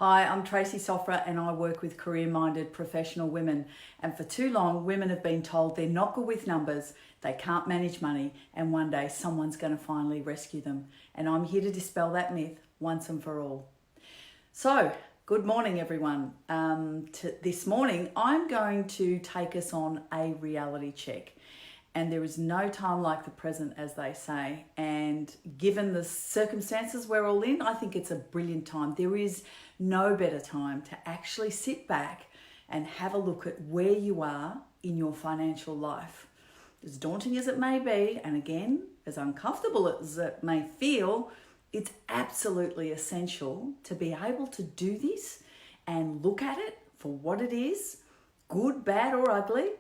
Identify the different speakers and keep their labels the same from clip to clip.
Speaker 1: Hi, I'm Tracy Sofra and I work with career-minded professional women. And for too long, women have been told they're not good with numbers, they can't manage money, and one day someone's going to finally rescue them. And I'm here to dispel that myth once and for all. So, good morning everyone. This morning, I'm going to take us on a reality check. And there is no time like the present, as they say. And given the circumstances we're all in, I think it's a brilliant time. There is no better time to actually sit back and have a look at where you are in your financial life. As daunting as it may be, and again, as uncomfortable as it may feel, it's absolutely essential to be able to do this and look at it for what it is, good, bad, or ugly,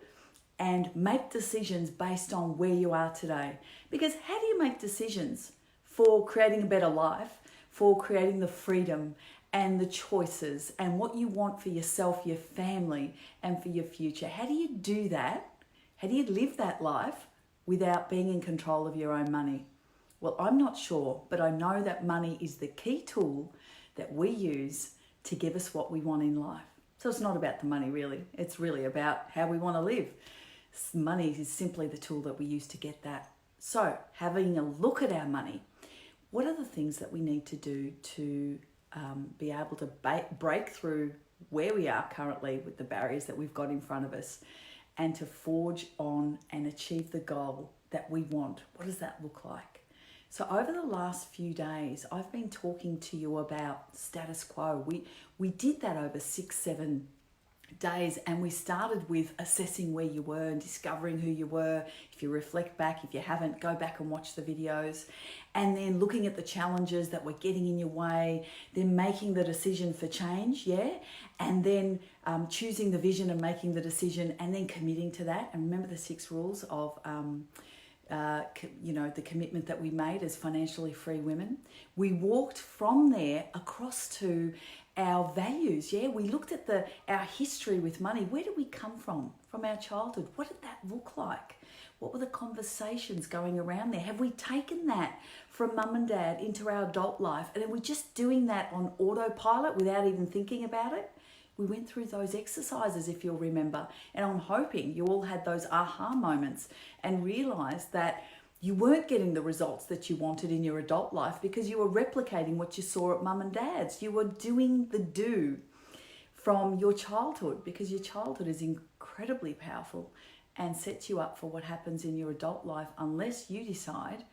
Speaker 1: and make decisions based on where you are today. Because how do you make decisions for creating a better life, for creating the freedom and the choices and what you want for yourself, your family, and for your future? How do you do that? How do you live that life without being in control of your own money? Well, I'm not sure, but I know that money is the key tool that we use to give us what we want in life. So it's not about the money really, it's really about how we want to live. Money is simply the tool that we use to get that. So having a look at our money, what are the things that we need to do to be able to break through where we are currently with the barriers that we've got in front of us and to forge on and achieve the goal that we want? What does that look like? So over the last few days, I've been talking to you about status quo. We did that over 6-7 days, and we started with assessing where you were and discovering who you were. If you reflect back, if you haven't, go back and watch the videos, and then looking at the challenges that were getting in your way, then making the decision for change, and then choosing the vision and making the decision and then committing to that. And remember the 6 rules of the commitment that we made as financially free women. We walked from there across to our values. We looked at our history with money. Where did we come from our childhood? What did that look like? What were the conversations going around there? Have we taken that from mum and dad into our adult life, and are we just doing that on autopilot without even thinking about it? We went through those exercises, if you'll remember, and I'm hoping you all had those aha moments and realized that you weren't getting the results that you wanted in your adult life because you were replicating what you saw at mum and dad's. You were doing the do from your childhood, because your childhood is incredibly powerful and sets you up for what happens in your adult life, unless you decide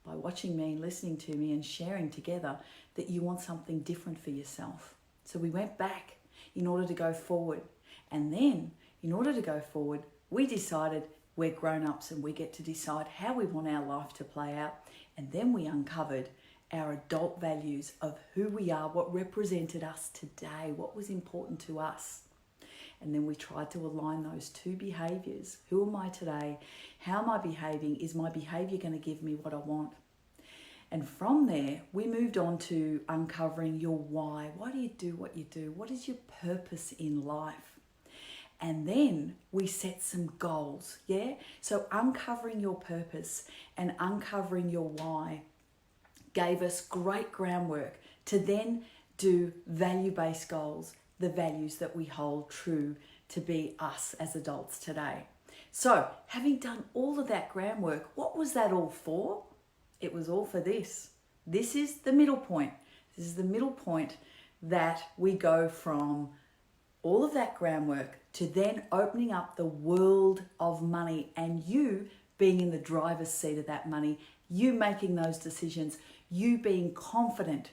Speaker 1: by watching me, listening to me and sharing together that you want something different for yourself. So we went back in order to go forward. And then in order to go forward, we decided we're grown-ups and we get to decide how we want our life to play out. And then we uncovered our adult values of who we are, what represented us today, what was important to us. And then we tried to align those 2 behaviors. Who am I today? How am I behaving? Is my behavior going to give me what I want? And from there, we moved on to uncovering your why. Why do you do what you do? What is your purpose in life? And then we set some goals, So uncovering your purpose and uncovering your why gave us great groundwork to then do value-based goals, the values that we hold true to be us as adults today. So having done all of that groundwork, what was that all for? It was all for this. This is the middle point. This is the middle point that we go from all of that groundwork to then opening up the world of money and you being in the driver's seat of that money, you making those decisions, you being confident,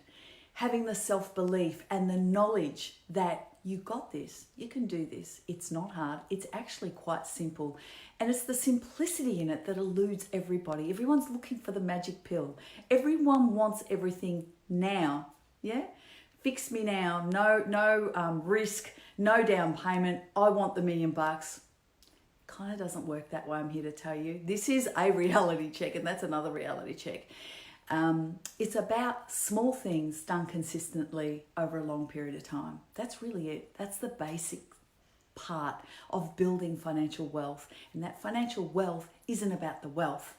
Speaker 1: having the self-belief and the knowledge that you got this, you can do this. It's not hard. It's actually quite simple. And it's the simplicity in it that eludes everybody. Everyone's looking for the magic pill. Everyone wants everything now. Fix me now. No risk, no down payment. I want the $1 million. Kind of doesn't work that way, I'm here to tell you. This is a reality check, and that's another reality check. It's about small things done consistently over a long period of time. That's really it. That's the basic part of building financial wealth. And that financial wealth isn't about the wealth.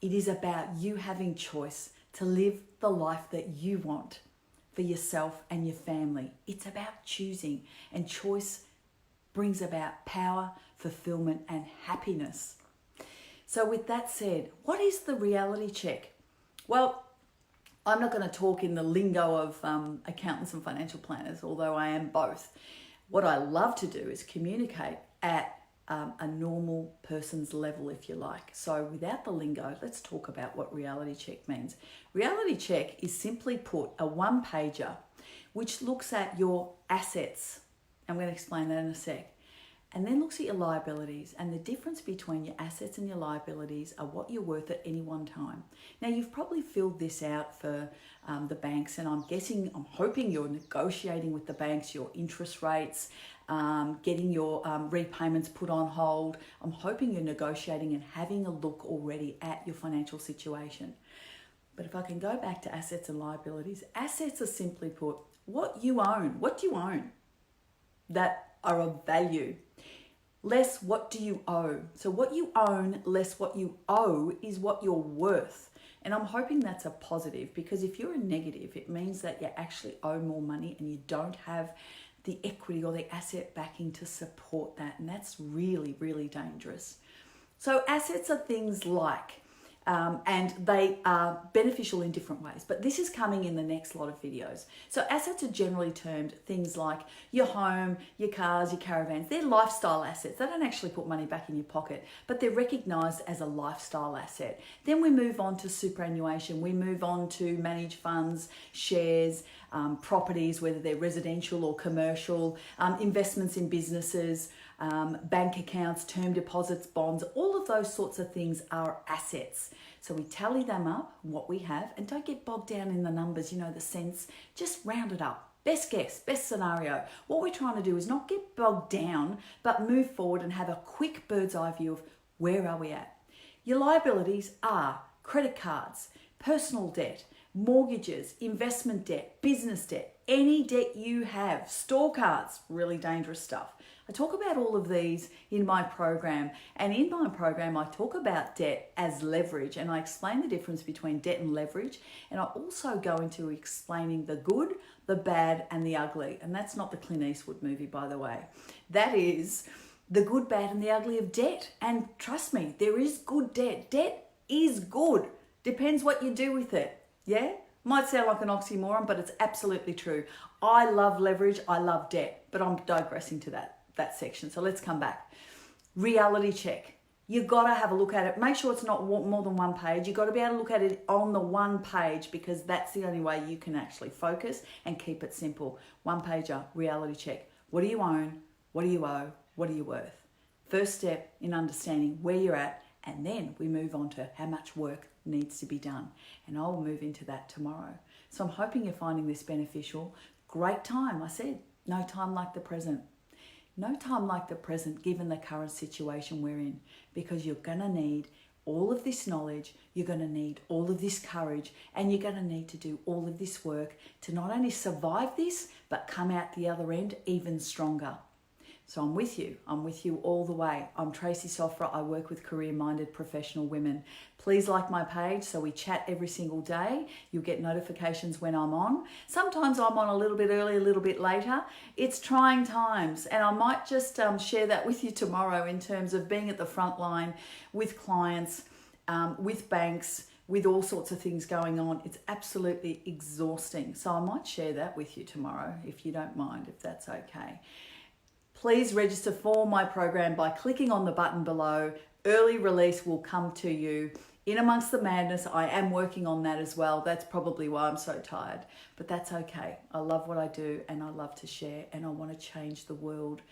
Speaker 1: It is about you having choice to live the life that you want. for yourself and your family. It's about choosing, and choice brings about power, fulfillment, and happiness. So with that said, what is the reality check? Well, I'm not going to talk in the lingo of accountants and financial planners, although I am both. What I love to do is communicate at a normal person's level, if you like. So without the lingo, let's talk about what reality check means. Reality check is simply put a one-pager which looks at your assets. I'm going to explain that in a sec. And then looks at your liabilities, and the difference between your assets and your liabilities are what you're worth at any one time. Now, you've probably filled this out for the banks, and I'm hoping you're negotiating with the banks your interest rates, getting your repayments put on hold. I'm hoping you're negotiating and having a look already at your financial situation. But if I can go back to assets and liabilities, assets are simply put what you own. What do you own that are of value? Less what do you owe. So what you own less what you owe is what you're worth. And I'm hoping that's a positive, because if you're a negative, it means that you actually owe more money and you don't have the equity or the asset backing to support that. And that's really, really dangerous. So assets are things like, and they are beneficial in different ways, but this is coming in the next lot of videos. So assets are generally termed things like your home, your cars, your caravans. They're lifestyle assets. They don't actually put money back in your pocket, but they're recognized as a lifestyle asset. Then we move on to superannuation. We move on to managed funds, shares, properties, whether they're residential or commercial, investments in businesses, bank accounts, term deposits, bonds. All of those sorts of things are assets. So we tally them up, what we have, and don't get bogged down in the numbers, the sense, just round it up. Best guess, best scenario. What we're trying to do is not get bogged down, but move forward and have a quick bird's eye view of where are we at. Your liabilities are credit cards, personal debt, mortgages, investment debt, business debt, any debt you have, store cards, really dangerous stuff. I talk about all of these in my program, and in my program I talk about debt as leverage, and I explain the difference between debt and leverage, and I also go into explaining the good, the bad, and the ugly. And that's not the Clint Eastwood movie, by the way. That is the good, bad, and the ugly of debt. And trust me, there is good debt. Debt is good. Depends what you do with it. Yeah? Might sound like an oxymoron, but it's absolutely true. I love leverage, I love debt, but I'm digressing to that section. So let's come back. Reality check. You've got to have a look at it. Make sure it's not more than one page. You've got to be able to look at it on the one page, because that's the only way you can actually focus and keep it simple. One pager, reality check. What do you own? What do you owe? What are you worth? First step in understanding where you're at, and then we move on to how much work needs to be done. And I will move into that tomorrow. So I'm hoping you're finding this beneficial. Great time. I said, no time like the present. No time like the present, given the current situation we're in, because you're going to need all of this knowledge, you're going to need all of this courage, and you're going to need to do all of this work to not only survive this, but come out the other end even stronger. So I'm with you all the way. I'm Tracy Sofra. I work with career-minded professional women. Please like my page so we chat every single day. You'll get notifications when I'm on. Sometimes I'm on a little bit early, a little bit later. It's trying times, and I might just share that with you tomorrow in terms of being at the front line with clients, with banks, with all sorts of things going on. It's absolutely exhausting. So I might share that with you tomorrow, if you don't mind, if that's okay. Please register for my program by clicking on the button below. Early release will come to you. In amongst the madness, I am working on that as well. That's probably why I'm so tired, but that's okay. I love what I do, and I love to share, and I want to change the world,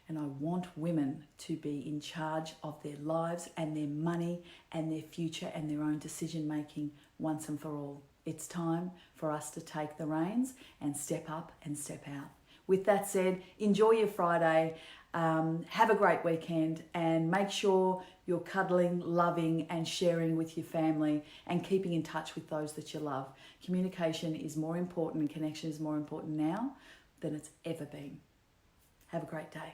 Speaker 1: and I want women to be in charge of their lives and their money and their future and their own decision making once and for all. It's time for us to take the reins and step up and step out. With that said, enjoy your Friday, have a great weekend, and make sure you're cuddling, loving, and sharing with your family, and keeping in touch with those that you love. Communication is more important, and connection is more important now than it's ever been. Have a great day.